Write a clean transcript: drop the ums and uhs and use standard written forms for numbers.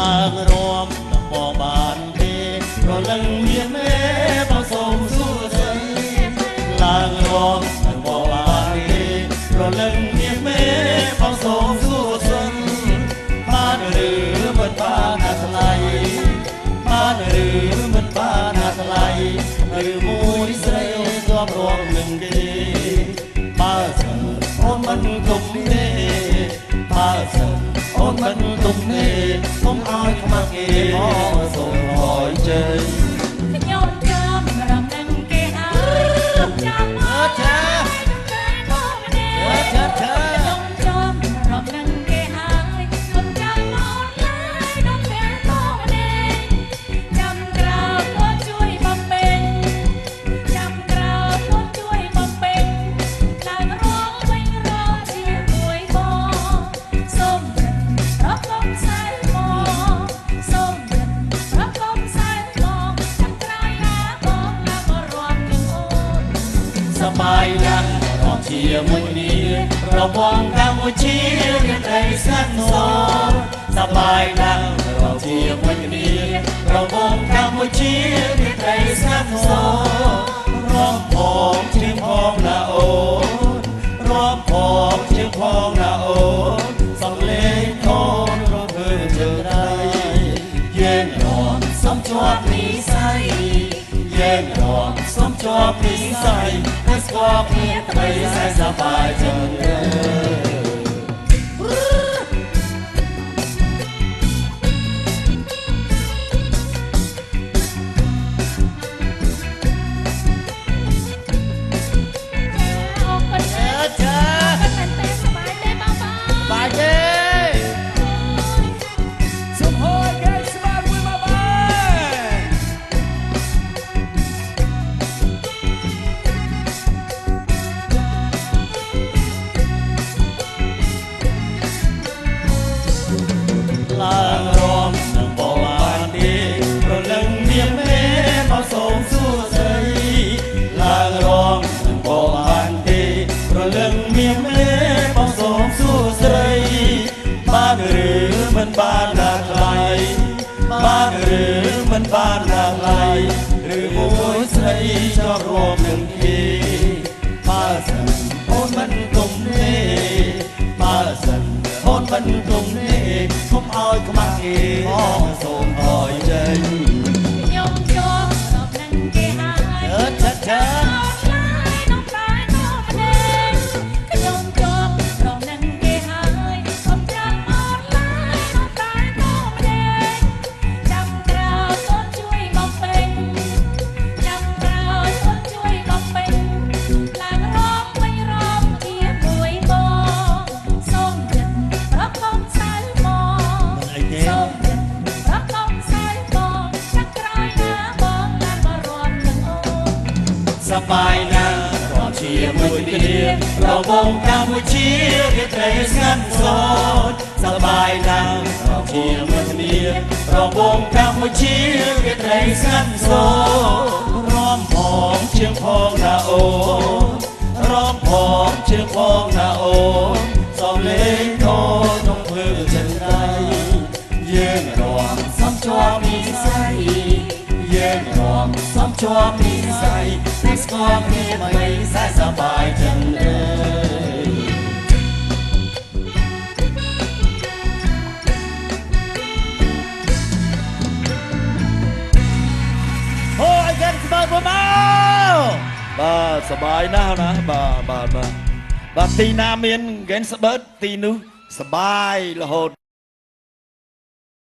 ឡើងរួមនឹងបងបានទេរលឹងមានមេបងសូមសួស្ដីឡើងរួមនឹងបងបានទេរលឹងមានមេបងសូមសួស្ដីបានឬមិនបានអាថ្លៃបានឬមិនបានអាថ្លៃឬមួយស្រីជាប់រួមនឹងគេបើសិនអូនមិនទុំទេបើសិនអូនមិនទុំទេកុំឲ្យខ្មាស់គេមកសូមអើយចេញខ្ញុំចាំរំនឹងគេហើយចាំអើចាខ្ញុំចាំរំនឹងគេហើយខ្ញុំចាំអូនឡើយដល់ពេលតនេះចាំក្រោយមកជួយបំពេញចាំក្រោយមកជួយបំពេញឡើងរងវិញរកជាមួយបងសូមរកកំសែងមកសូមរកកំសែងមកចាំក្រោយណាបងណាក៏រួមនឹងអូនសបាយណាស់រកជាមួយគ្នារបងកម្ពុជាមានត្រីស្ងាត់សរសបាយណាស់រកជាមួយគ្នារបងកម្ពុជាមានត្រីស្ងាត់សររំផងជាងផងណាអូនរំផងជាងផងណាអូនសំលេងកូនរកធ្វើជើងដៃយើងរំសំជាប់និស័យយើងរំសំជាប់និស័យតែស្គាល់គ្នាថ្មីសប្បាយចឹងឡើងរួមនឹងបងបានទេរលឹងមានមេមកសូមសួស្ដីឡើងរួមនឹងបងបានទេរលឹងមានមេមកសូមសួស្ដីបានឬមិនបានណាថ្លៃបានឬមិនបានណាថ្លៃឬមួយស្រីជាប់រួមនឹងគេបើសិនអូនមិនគុំទេបើសិនអូនមិនគុំទេកុំឲ្យខ្មាស់គេមកសូមអើយចេញខ្ញុំជាប់រំនឹងគេហើយចាខ្ញុំជាប់រំនឹងគេហើយខ្ញុំចាំអត់ឡើយដល់តែមកម្ដេចចាំក្រោយអូនជួយបំពេញចាំក្រោយអូនជួយបំពេញឡើងរំវិញរំជាមួយបងសូមចិត្តរកកំសែងមកសូមចិត្តរកកំសែងមកចាំក្រោយណាបងឡើងមករួមនឹងអូនសប្បាយណាស់រកជាមួយគ្នារបងកម្ពុជាវាត្រីស្ងាត់សូនសប្បាយណាស់រកជាមួយគ្នារបងកម្ពុជាវាត្រីស្ងាត់សូនរំផងជាងផងណាអូនរំផងជាងផងណាអូនសំលេងកូនក្នុងធ្វើចិនដៃយើងរំសំជាប់និស័យយើងរំសំជាប់និស័យតែស្គាល់គ្នាមិនសប្បាយចឹងទេអូយកាន់ស្បើកមកបាទសប្បាយណាស់ណាបាទទីណាមានហ្គេនស្បើកទីនោះសប្បាយរហូត